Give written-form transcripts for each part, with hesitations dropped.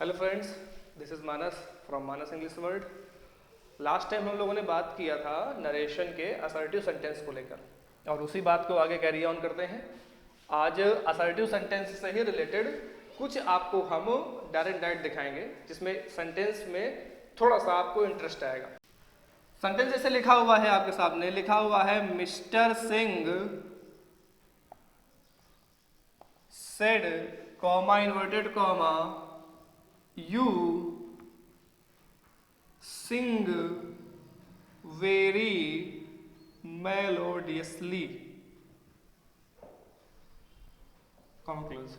Hello friends, this is Manas from Manas English world. Last time हम लोगों ने बात किया था नरेशन के असर्टिव सेंटेंस को लेकर और उसी बात को आगे कैरी ऑन करते हैं। आज असर्टिव सेंटेंस से ही रिलेटेड कुछ आपको हम डायरेक्ट दिखाएंगे जिसमें सेंटेंस में थोड़ा सा आपको इंटरेस्ट आएगा। सेंटेंस जैसे लिखा हुआ है, आपके सामने लिखा हुआ है mister Singh said comma inverted comma you sing very melodiously, conclude।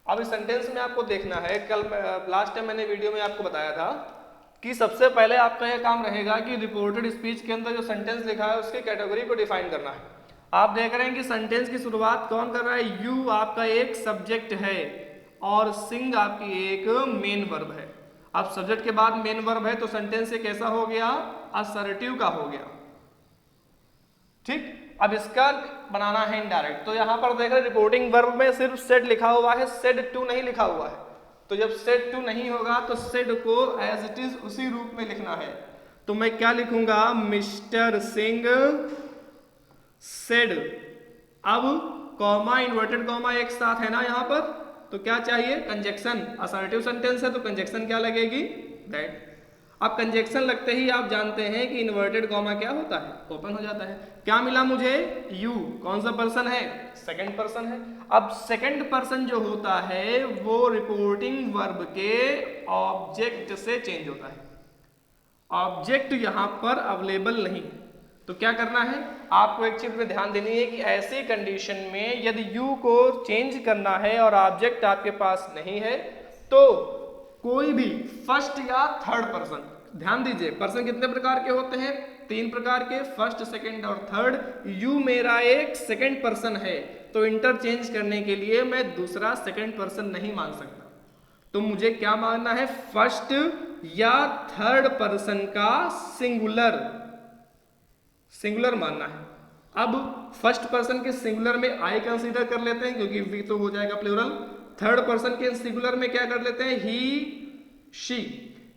अब इस सेंटेंस में आपको देखना है, कल लास्ट टाइम मैंने वीडियो में आपको बताया था कि सबसे पहले आपका यह काम रहेगा कि रिपोर्टेड स्पीच के अंदर जो सेंटेंस लिखा है उसके कैटेगरी को डिफाइन करना है। आप देख रहे हैं कि सेंटेंस की शुरुआत कौन कर रहा है? यू आपका एक सब्जेक्ट है और सिंग आपकी एक मेन वर्ब है। अब सब्जेक्ट के बाद मेन वर्ब है तो सेंटेंस एक कैसा हो गया? असर्टिव का हो गया। ठीक, अब इसका बनाना है इनडायरेक्ट। तो यहां पर देख रहे रिपोर्टिंग वर्ब में सिर्फ सेड लिखा हुआ है, सेड टू नहीं लिखा हुआ है। तो जब सेड टू नहीं होगा तो सेड को एज इट इज उसी रूप में लिखना है। तो मैं क्या लिखूंगा? Mister Singh said. अब कॉमा इन्वर्टेड कॉमा एक साथ है ना यहाँ पर, तो क्या चाहिए? कंजक्शन। असर्टिव सेंटेंस है तो कंजक्शन क्या लगेगी? दैट। अब कंजक्शन लगते ही आप जानते हैं कि इन्वर्टेड कॉमा क्या होता है? ओपन हो जाता है। क्या मिला मुझे? यू। कौन सा पर्सन है? सेकंड पर्सन है। अब सेकंड पर्सन जो होता है वो रिपोर्टिंग वर्ब के ऑब्जेक्ट से चेंज होता है। ऑब्जेक्ट यहां पर अवेलेबल नहीं, तो क्या करना है? आपको एक चीज पे ध्यान देनी है कि ऐसी कंडीशन में यदि यू को चेंज करना है और ऑब्जेक्ट आपके पास नहीं है तो कोई भी फर्स्ट या थर्ड पर्सन, ध्यान दीजिए पर्सन कितने प्रकार के होते हैं? 3 प्रकार के, फर्स्ट, सेकंड और थर्ड। यू मेरा एक सेकंड पर्सन है तो इंटरचेंज करने के लिए मैं दूसरा सेकंड पर्सन नहीं मान सकता। तो मुझे क्या मानना है? फर्स्ट या थर्ड पर्सन का सिंगुलर मानना है। अब फर्स्ट पर्सन के सिंगुलर में आई कंसीडर कर लेते हैं क्योंकि वी तो हो जाएगा प्लूरल। थर्ड पर्सन के सिंगुलर में क्या कर लेते हैं? ही शी,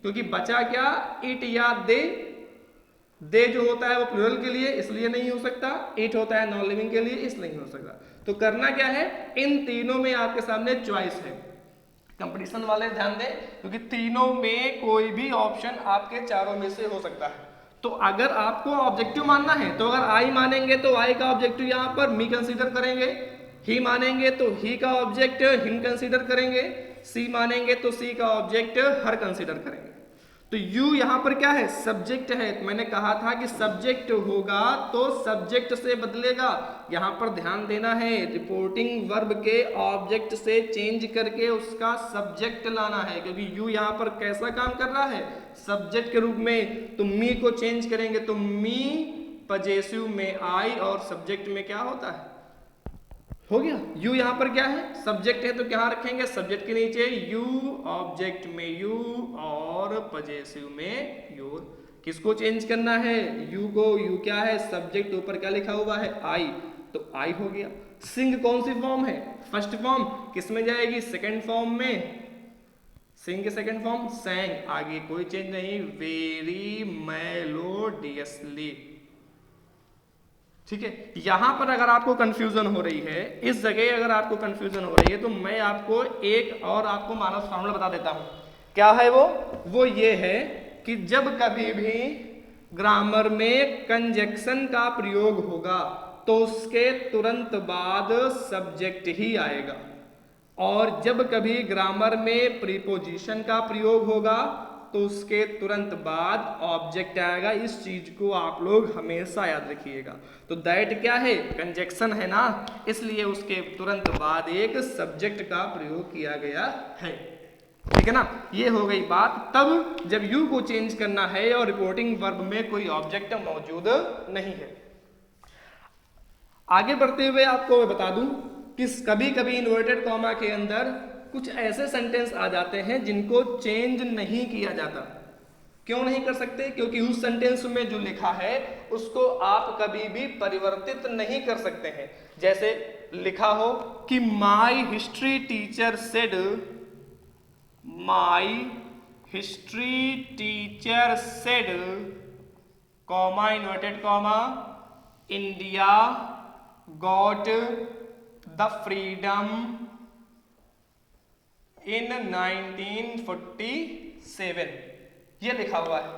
क्योंकि बचा क्या? इट या दे। दे जो होता है वो प्लूरल के लिए इसलिए नहीं हो सकता, इट होता है नॉन लिविंग के लिए इसलिए नहीं हो सकता। तो करना क्या है? इन तीनों में आपके सामने चॉइस है। कंपटीशन वाले ध्यान दें क्योंकि तीनों में कोई भी ऑप्शन आपके चारों में से हो सकता है। तो अगर आपको ऑब्जेक्टिव मानना है तो अगर आई मानेंगे तो आई का ऑब्जेक्टिव यहां पर मी कंसीडर करेंगे, ही मानेंगे तो ही का ऑब्जेक्ट हिम कंसीडर करेंगे, सी मानेंगे तो सी का ऑब्जेक्ट हर कंसीडर करेंगे। तो यू यहां पर क्या है? सब्जेक्ट है। तो मैंने कहा था कि सब्जेक्ट होगा तो सब्जेक्ट से बदलेगा। यहां पर ध्यान देना है, रिपोर्टिंग वर्ब के ऑब्जेक्ट से चेंज करके उसका सब्जेक्ट लाना है, क्योंकि यू यहां पर कैसा काम कर रहा है? सब्जेक्ट के रूप में। तो मी को चेंज करेंगे तो मी, पजेसिव में आई और सब्जेक्ट में क्या होता है? हो गया। यू यहां पर क्या है? सब्जेक्ट है तो क्या रखेंगे? सब्जेक्ट के नीचे यू, ऑब्जेक्ट में यू और पजेसिव में योर। किसको चेंज करना है? यू को। यू क्या है? सब्जेक्ट। ऊपर क्या लिखा हुआ है? आई, तो आई हो गया। सिंग कौन सी फॉर्म है? First form. किस में जाएगी? सेकंड फॉर्म में। सिंग के सेकंड फॉर्म सैंग। आगे कोई चेंज नहीं, वेरी मेलोडियसली। ठीक है। यहां पर अगर आपको कंफ्यूजन हो रही है, इस जगह अगर आपको कंफ्यूजन हो रही है तो मैं आपको एक और आपको मानस फॉर्मूला बता देता हूं। क्या है वो ये है कि जब कभी भी ग्रामर में कंजक्शन का प्रयोग होगा तो उसके तुरंत बाद सब्जेक्ट ही आएगा, और जब कभी ग्रामर में प्रीपोजिशन का प्रयोग होगा तो उसके तुरंत बाद ऑब्जेक्ट आएगा। इस चीज को आप लोग हमेशा याद रखिएगा। तो दैट क्या है? कंजक्शन है ना, इसलिए उसके तुरंत बाद एक सब्जेक्ट का प्रयोग किया गया है। ठीक है ना, ये हो गई बात। तब जब यू को चेंज करना है और रिपोर्टिंग वर्ब में कोई ऑब्जेक्ट मौजूद नहीं है। आगे बढ़ते हुए आपको मैं बता दूं कि कभी कभी इन्वर्टेड कॉमा के अंदर कुछ ऐसे सेंटेंस आ जाते हैं जिनको चेंज नहीं किया जाता। क्यों नहीं कर सकते? क्योंकि उस सेंटेंस में जो लिखा है उसको आप कभी भी परिवर्तित नहीं कर सकते हैं। जैसे लिखा हो कि my history teacher said my history teacher said, comma inverted comma, India got the freedom इन 1947, ये लिखा हुआ है।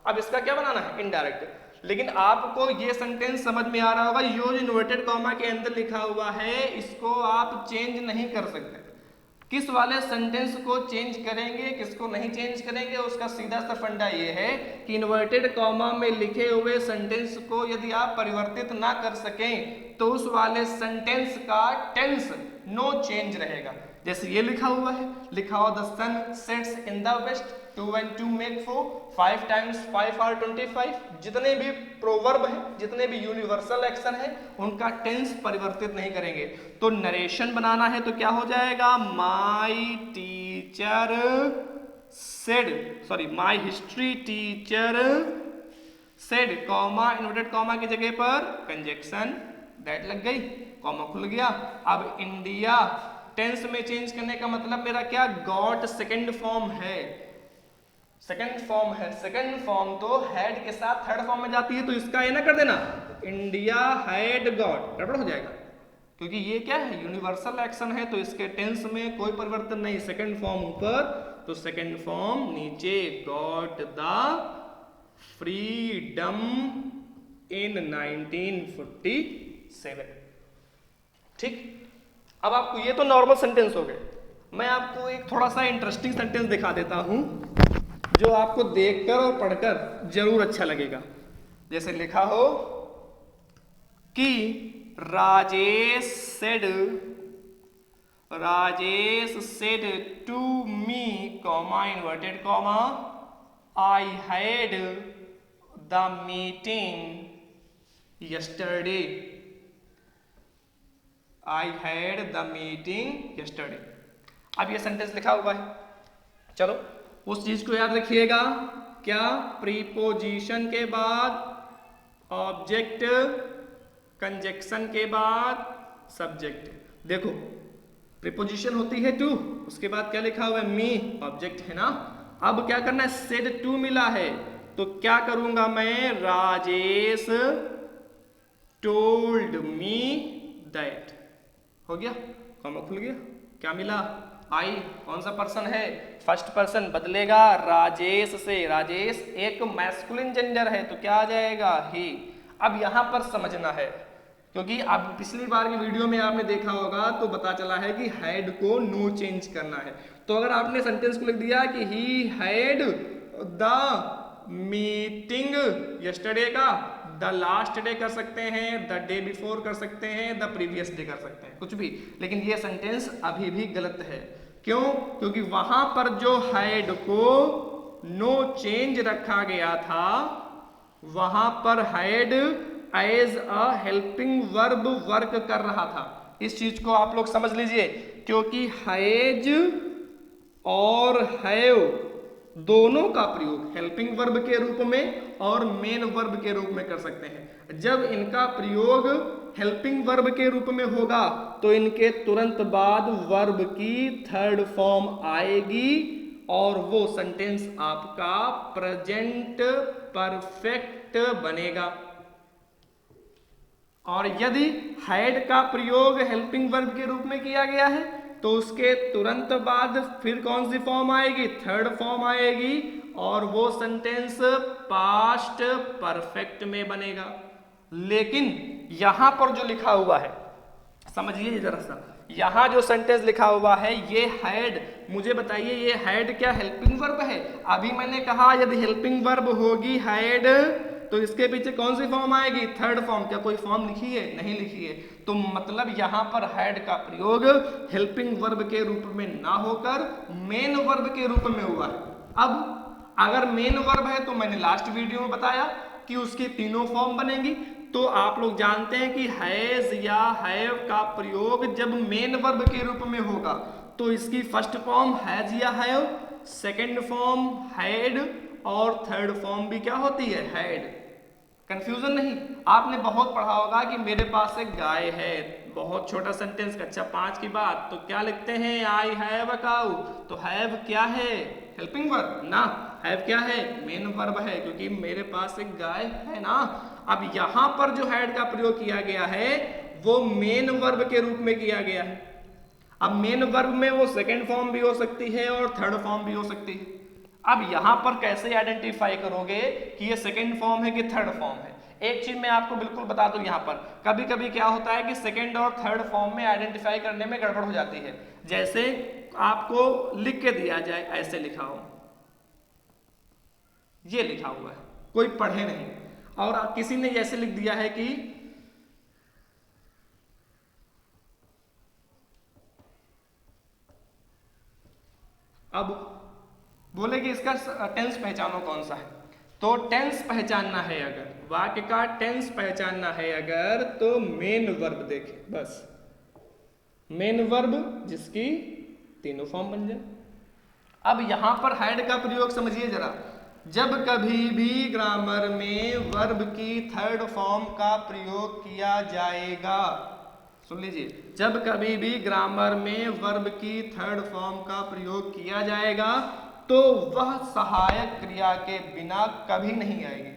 अब इसका क्या बनाना है, इनडायरेक्ट। लेकिन आपको ये सेंटेंस समझ में आ रहा होगा, यो जो इन्वर्टेड कॉमा के अंदर लिखा हुआ है इसको आप चेंज नहीं कर सकते। किस वाले सेंटेंस को चेंज करेंगे, किसको नहीं चेंज करेंगे, उसका सीधा सा फंडा ये है कि इन्वर्टेड कॉमा में लिखे हुए सेंटेंस को यदि आप परिवर्तित ना कर सकें तो उस वाले सेंटेंस का टेंस नो चेंज रहेगा। जैसे ये लिखा हुआ है, लिखा हुआ the sun sets in the west, 2 and 2 make 4, 5 times 5 are 25। जितने भी प्रोवर्ब है, जितने भी यूनिवर्सल एक्शन है, उनका टेंस परिवर्तित नहीं करेंगे। तो नरेशन बनाना है तो क्या हो जाएगा, my teacher said, sorry my history teacher said, comma inverted comma की जगह पर कंजक्शन दैट लग गई, कॉमा खुल गया। अब इंडिया टेंस में चेंज करने का मतलब मेरा क्या, गॉट सेकंड फॉर्म है, सेकंड फॉर्म है। सेकंड फॉर्म तो हैड के साथ थर्ड फॉर्म में जाती है, तो इसका ये ना कर देना, इंडिया हैड गॉट, गड़बड़ हो जाएगा। क्योंकि ये क्या है, यूनिवर्सल एक्शन है, तो इसके टेंस में कोई परिवर्तन नहीं, सेकंड फॉर्म ऊपर तो सेकंड फॉर्म नीचे, गॉट द फ्रीडम इन 1947। ठीक, अब आपको ये तो नॉर्मल सेंटेंस हो गए। मैं आपको एक थोड़ा सा इंटरेस्टिंग सेंटेंस दिखा देता हूं जो आपको देखकर और पढ़कर जरूर अच्छा लगेगा। जैसे लिखा हो कि Rajesh said to me, comma inverted comma, I had the meeting yesterday, I had the meeting yesterday. अब ये सेंटेंस लिखा हुआ है, चलो उस चीज को याद रखिएगा, क्या, प्रीपोजिशन के बाद ऑब्जेक्ट, कंजक्शन के बाद सब्जेक्ट। देखो प्रीपोजिशन होती है टू, उसके बाद क्या लिखा हुआ है, मी, ऑब्जेक्ट है ना। अब क्या करना है, सेड टू मिला है तो क्या करूंगा मैं, राजेश टोल्ड मी दैट, हो गया, कॉमा खुल गया, क्या मिला, आई, कौन सा पर्सन है, फर्स्ट पर्सन, बदलेगा राजेश से, राजेश एक मैस्कुलिन जेंडर है तो क्या आ जाएगा, ही। अब यहां पर समझना है, क्योंकि अब पिछली बार की वीडियो में आपने देखा होगा तो पता चला है कि हैड को नो चेंज करना है। तो अगर आपने सेंटेंस को लिख दिया कि he had the meeting yesterday का, द लास्ट डे कर सकते हैं, द डे बिफोर कर सकते हैं, द प्रीवियस डे कर सकते हैं, कुछ भी, लेकिन ये सेंटेंस अभी भी गलत है। क्यों, क्योंकि वहां पर जो हैड को नो चेंज रखा गया था, वहां पर had as a helping verb work कर रहा था। इस चीज को आप लोग समझ लीजिए, क्योंकि हैज और हैव दोनों का प्रयोग हेल्पिंग वर्ब के रूप में और मेन वर्ब के रूप में कर सकते हैं। जब इनका प्रयोग हेल्पिंग वर्ब के रूप में होगा तो इनके तुरंत बाद वर्ब की थर्ड फॉर्म आएगी और वो सेंटेंस आपका प्रेजेंट परफेक्ट बनेगा। और यदि हैड का प्रयोग हेल्पिंग वर्ब के रूप में किया गया है तो उसके तुरंत बाद फिर कौन सी फॉर्म आएगी, थर्ड फॉर्म आएगी, और वो सेंटेंस पास्ट परफेक्ट में बनेगा। लेकिन यहां पर जो लिखा हुआ है, समझिए जरा सा, यहां जो सेंटेंस लिखा हुआ है ये हैड, मुझे बताइए ये हैड क्या हेल्पिंग वर्ब है? अभी मैंने कहा यदि हेल्पिंग वर्ब होगी हैड तो इसके पीछे कौन सी फॉर्म आएगी, थर्ड फॉर्म। क्या कोई फॉर्म लिखी है? नहीं लिखी है। तो मतलब यहां पर हैड का प्रयोग हेल्पिंग वर्ब के रूप में ना होकर मेन वर्ब के रूप में हुआ है। अब अगर मेन वर्ब है तो मैंने लास्ट वीडियो में बताया कि उसकी तीनों फॉर्म बनेंगी। तो आप लोग जानते हैं कि हैज या हैव का प्रयोग जब मेन वर्ब के रूप में होगा तो इसकी फर्स्ट फॉर्म हैज या हैव, सेकंड फॉर्म हैड और थर्ड फॉर्म भी क्या होती है, हैड। कंफ्यूजन नहीं, आपने बहुत पढ़ा होगा कि मेरे पास एक गाय है, बहुत छोटा सेंटेंस, कक्षा 5 की बात, तो क्या लिखते हैं, आई हैव अ काऊ। तो हैव क्या है, हेल्पिंग वर्ब ना, हैव क्या है, मेन वर्ब है, क्योंकि मेरे पास एक गाय है ना। अब यहां पर जो हैड का प्रयोग किया गया है वो मेन वर्ब के रूप में किया गया है। अब मेन वर्ब में वो सेकेंड फॉर्म भी हो सकती है और थर्ड फॉर्म भी हो सकती है। अब यहां पर कैसे आइडेंटिफाई करोगे कि ये सेकेंड फॉर्म है कि थर्ड फॉर्म है। एक चीज मैं आपको बिल्कुल बता दूं, यहां पर कभी कभी क्या होता है कि सेकेंड और थर्ड फॉर्म में आइडेंटिफाई करने में गड़बड़ हो जाती है। जैसे आपको लिख के दिया जाए, ऐसे लिखा हो, ये लिखा हुआ है, कोई पढ़े नहीं, और किसी ने ऐसे लिख दिया है कि अब बोले कि इसका टेंस पहचानो कौन सा है। तो टेंस पहचानना है अगर, वाक्य का टेंस पहचानना है अगर, तो मेन वर्ब देखें, बस मेन वर्ब जिसकी तीनों फॉर्म बन जाए। अब यहां पर हैड का प्रयोग समझिए जरा। जब कभी भी ग्रामर में वर्ब की थर्ड फॉर्म का प्रयोग किया जाएगा, सुन लीजिए, जब कभी भी ग्रामर में वर्ब की थर्ड फॉर्म का प्रयोग किया जाएगा तो वह सहायक क्रिया के बिना कभी नहीं आएगी।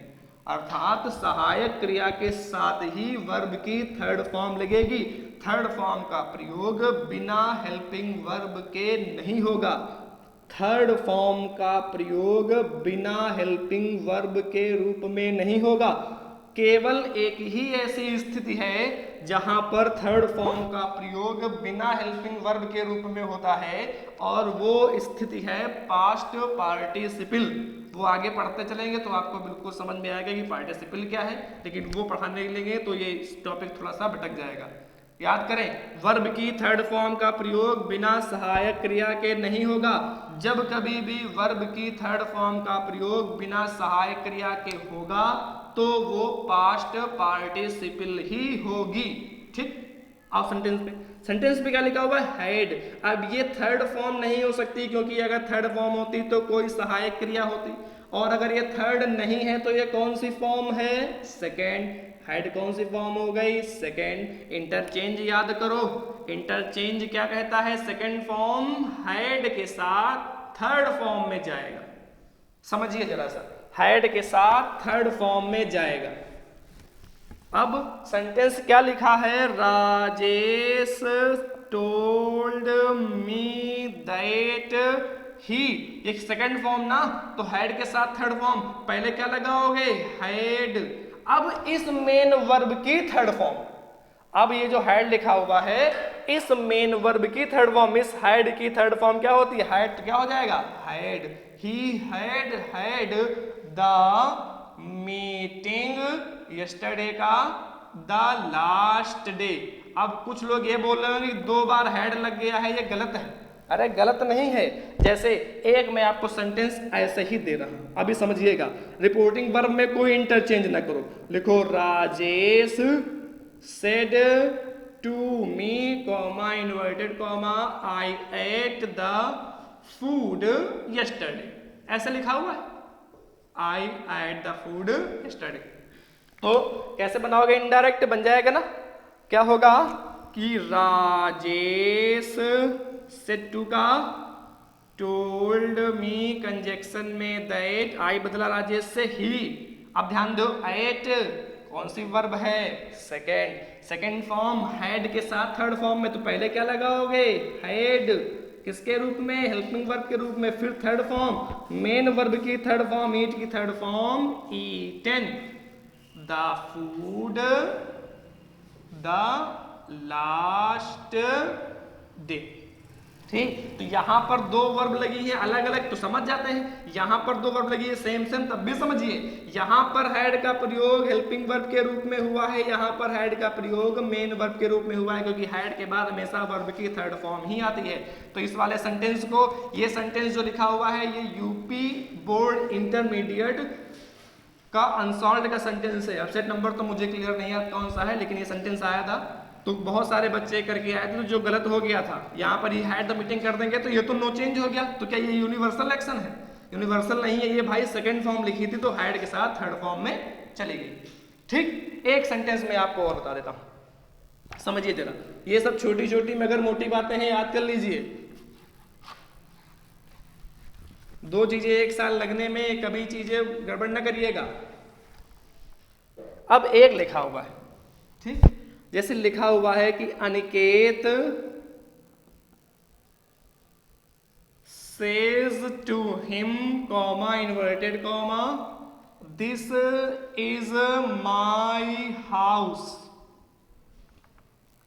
अर्थात सहायक क्रिया के साथ ही वर्ब की थर्ड फॉर्म लगेगी। थर्ड फॉर्म का प्रयोग बिना हेल्पिंग वर्ब के नहीं होगा। थर्ड फॉर्म का प्रयोग बिना हेल्पिंग वर्ब के रूप में नहीं होगा। केवल एक ही ऐसी स्थिति है जहां पर थर्ड फॉर्म का प्रयोग बिना हेल्पिंग वर्ब के रूप में होता है, और वो स्थिति है पास्ट पार्टिसिपल। वो आगे पढ़ते चलेंगे तो आपको बिल्कुल समझ में आएगा कि पार्टिसिपल क्या है, लेकिन वो पढ़ाने लेंगे तो ये टॉपिक थोड़ा सा भटक जाएगा। याद करें, वर्ब की थर्ड फॉर्म का प्रयोग बिना सहायक क्रिया के नहीं होगा। जब कभी भी वर्ब की थर्ड फॉर्म का प्रयोग बिना सहायक क्रिया के होगा तो वो पास्ट पार्टिसिपल ही होगी। ठीक, अब सेंटेंस पे क्या लिखा हुआ है, हैड। अब ये थर्ड फॉर्म नहीं हो सकती, क्योंकि अगर थर्ड फॉर्म होती तो कोई सहायक क्रिया होती, और अगर ये थर्ड नहीं है तो ये कौन सी फॉर्म है, सेकेंड। हैड कौन सी फॉर्म हो गई, सेकेंड। इंटरचेंज याद करो, इंटरचेंज क्या कहता है, सेकेंड फॉर्म हैड के साथ थर्ड फॉर्म में जाएगा। समझिए जरा सा, हैड के साथ थर्ड फॉर्म में जाएगा। अब सेंटेंस क्या लिखा है, Rajesh told me that he, ये सेकंड फॉर्म ना, तो हैड के साथ थर्ड फॉर्म, पहले क्या लगाओगे, हैड। अब इस मेन वर्ब की थर्ड फॉर्म, अब ये जो हैड लिखा हुआ है इस मेन वर्ब की थर्ड फॉर्म, इस हैड की थर्ड फॉर्म क्या होती है, हैड, क्या हो जाएगा, had. He had the meeting yesterday का द लास्ट डे। अब कुछ लोग ये बोल रहे हैं कि 2 बार हैड लग गया है, ये गलत है। अरे गलत नहीं है, जैसे एक मैं आपको सेंटेंस ऐसे ही दे रहा हूं, अभी समझिएगा। रिपोर्टिंग वर्ब में कोई इंटरचेंज ना करो, लिखो Rajesh said to me comma inverted comma I ate the food yesterday, ऐसे लिखा हुआ है, I ate the food yesterday. तो कैसे बनाओगे, इनडायरेक्ट बन जाएगा ना। क्या होगा कि राजेश सेड टू का टोल्ड मी कंजक्शन में दैट, आई बदला राजेश से ही। अब ध्यान दो, एट कौन सी वर्ब है, सेकेंड फॉर्म हैड के साथ थर्ड फॉर्म में, तो पहले क्या लगाओगे, हैड, किसके रूप में, हेल्पिंग वर्ब के रूप में, फिर थर्ड फॉर्म मेन वर्ब की थर्ड फॉर्म, ईट की third form eaten, the food the last day. ठीक, तो यहां पर 2 वर्ब लगी है अलग अलग, तो समझ जाते हैं। यहां पर 2 वर्ब लगी है सेम तब भी समझिए। यहां पर हैड का प्रयोग हेल्पिंग वर्ब के रूप में हुआ है, यहां पर हैड का प्रयोग मेन वर्ब के रूप में हुआ है, क्योंकि हैड के बाद हमेशा वर्ब की थर्ड फॉर्म ही आती है। तो इस वाले सेंटेंस को, ये सेंटेंस जो लिखा हुआ है ये यूपी बोर्ड इंटरमीडिएट का अनसॉल्व्ड का सेंटेंस है। अपसेट नंबर तो मुझे क्लियर नहीं है कौन सा है, लेकिन ये सेंटेंस आया था तो बहुत सारे बच्चे करके आए थे, तो जो गलत हो गया था यहाँ पर ये हैड द मीटिंग कर देंगे तो ये तो नो चेंज हो गया। तो क्या ये यूनिवर्सल एक्शन है, यूनिवर्सल नहीं है ये भाई, सेकंड फॉर्म लिखी थी तो हैड के साथ थर्ड फॉर्म में चली गई। ठीक, एक सेंटेंस में आपको और बता देता हूं, समझिए जरा, ये सब छोटी छोटी मगर मोटी बातें हैं, याद कर लीजिए। दो चीजें एक साल लगने में कभी चीजें गड़बड़ न करिएगा। अब एक लिखा हुआ है, ठीक, जैसे लिखा हुआ है कि Aniket says to him, comma inverted comma, this is my house।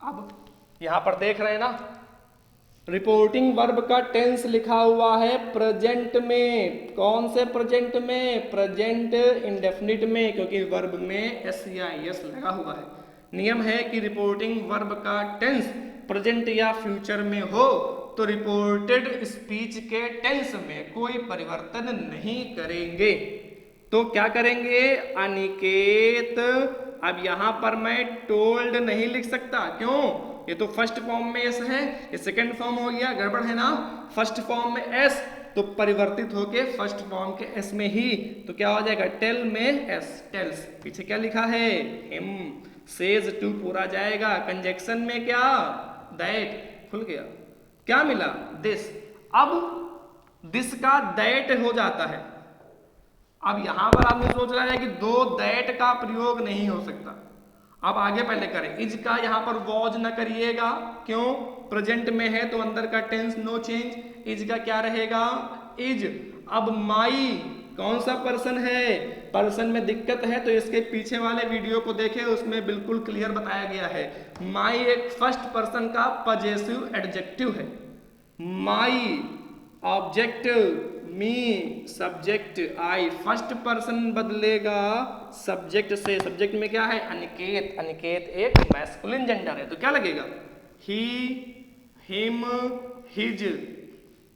अब यहां पर देख रहे हैं ना, रिपोर्टिंग वर्ब का टेंस लिखा हुआ है प्रेजेंट में। कौन से प्रेजेंट में? प्रेजेंट इंडेफिनिट में, क्योंकि वर्ब में एस या एस लगा हुआ है। नियम है कि रिपोर्टिंग वर्ब का टेंस प्रेजेंट या फ्यूचर में हो तो रिपोर्टेड स्पीच के टेंस में कोई परिवर्तन नहीं करेंगे। तो क्या करेंगे? अनिकेत, अब यहां पर मैं टोल्ड नहीं लिख सकता, क्यों? ये तो फर्स्ट फॉर्म में एस है, ये सेकंड फॉर्म हो गया, गड़बड़ है ना। फर्स्ट फॉर्म में एस तो परिवर्तित होके फर्स्ट फॉर्म के एस में ही, तो क्या हो जाएगा? टेल में एस, टेल्स। पीछे क्या लिखा है? हिम। सेज टू पूरा जाएगा, कंजक्शन में क्या? दैट, खुल गया। क्या मिला? दिस। अब दिस का दैट हो जाता है। अब यहां पर आपने सोच रहा है कि दो दैट का प्रयोग नहीं हो सकता। अब आगे पहले करें, इज का यहां पर वॉज न करिएगा, क्यों? प्रेजेंट में है तो अंदर का टेंस नो चेंज, इज का क्या रहेगा? इज। अब माई कौन सा पर्सन है? पर्सन में दिक्कत है तो इसके पीछे वाले वीडियो को देखें, उसमें बिल्कुल क्लियर बताया गया है। माई एक फर्स्ट पर्सन का पजेसिव एडजेक्टिव है। माई ऑब्जेक्ट, मी सब्जेक्ट, आई फर्स्ट पर्सन बदलेगा सब्जेक्ट से। सब्जेक्ट में क्या है? अनिकेत। अनिकेत एक मैस्कुलिन जेंडर है, तो क्या लगेगा? ही, हिम, हिज।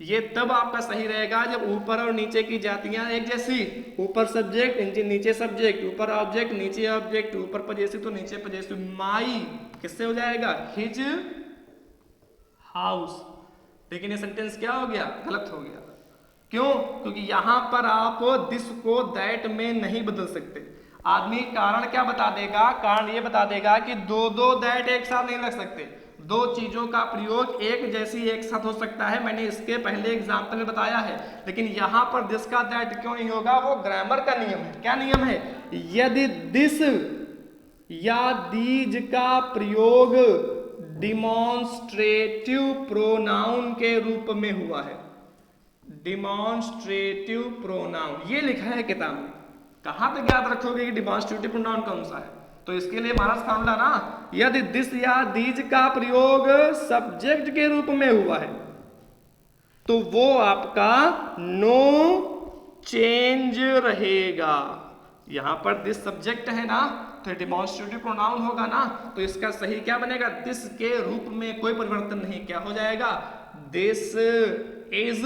ये तब आपका सही रहेगा जब ऊपर और नीचे की जातियां एक जैसी, ऊपर सब्जेक्ट नीचे सब्जेक्ट, ऊपर ऑब्जेक्ट नीचे ऑब्जेक्ट, ऊपर पजेसिव तो नीचे पजेसिव। माई किससे हो जाएगा? His house. लेकिन ये सेंटेंस क्या हो गया? गलत हो गया। क्यों? क्योंकि यहां पर आप दिस को दैट में नहीं बदल सकते। आदमी कारण क्या बता देगा? कारण ये बता देगा कि दो दो दैट एक साथ नहीं लग सकते। दो चीजों का प्रयोग एक जैसी एक साथ हो सकता है, मैंने इसके पहले एग्जाम्पल में बताया है। लेकिन यहां पर दिस का दैट क्यों नहीं होगा? वो ग्रामर का नियम है। क्या नियम है? यदि दिस या दीज का प्रयोग डिमॉन्स्ट्रेटिव प्रोनाउन के रूप में हुआ है। डिमॉन्स्ट्रेटिव प्रोनाउन ये लिखा है किताब में। कहां तक याद रखोगे कि डिमॉन्स्ट्रेटिव प्रोनाउन कौन सा है? तो इसके लिए हमारा फॉर्मूला ना, यदि दिस या दीज का प्रयोग सब्जेक्ट के रूप में हुआ है तो वो आपका नो चेंज रहेगा। यहां पर दिस सब्जेक्ट है ना, तो डिमॉन्स्ट्रेटिव प्रोनाउन होगा ना, तो इसका सही क्या बनेगा? दिस के रूप में कोई परिवर्तन नहीं। क्या हो जाएगा? This is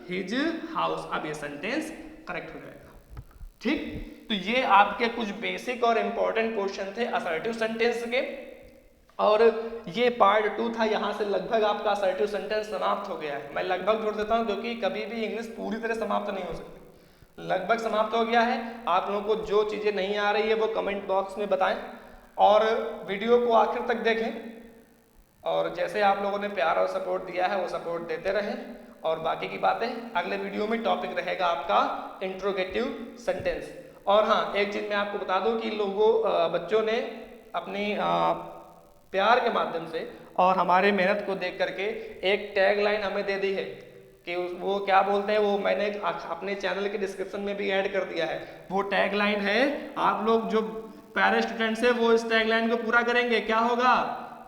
his house. अब ये सेंटेंस करेक्ट हो जाएगा। ठीक, तो ये आपके कुछ बेसिक और इंपॉर्टेंट क्वेश्चन थे असर्टिव सेंटेंस के, और ये पार्ट 2 था। यहां से लगभग आपका असर्टिव सेंटेंस समाप्त हो गया है। मैं लगभग जोड़ देता हूं क्योंकि कभी भी इंग्लिश पूरी तरह समाप्त नहीं हो सकती। लगभग समाप्त हो गया है। आप लोगों को जो चीजें नहीं आ रही है वो कमेंट बॉक्स में बताएं और वीडियो को आखिर तक देखें, और जैसे आप लोगों ने प्यार और सपोर्ट दिया है वो सपोर्ट देते रहें। और बाकी की बातें अगले वीडियो में टॉपिक रहेगा आपका इंट्रोगेटिव सेंटेंस। और हाँ, एक चीज मैं आपको बता दूं कि बच्चों ने अपनी प्यार के माध्यम से और हमारे मेहनत को देख करके एक टैग लाइन हमें दे दी है कि वो क्या बोलते हैं, वो मैंने अपने चैनल के डिस्क्रिप्शन में भी ऐड कर दिया है। वो टैग लाइन है, आप लोग जो प्यारे स्टूडेंट्स हैं वो इस टैग लाइन को पूरा करेंगे। क्या होगा?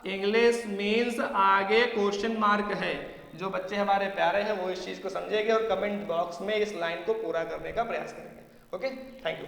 इंग्लिश मीन्स आगे क्वेश्चन मार्क है। जो बच्चे हमारे प्यारे हैं वो इस चीज को समझेंगे और कमेंट बॉक्स में इस लाइन को पूरा करने का प्रयास करेंगे। Okay, thank you.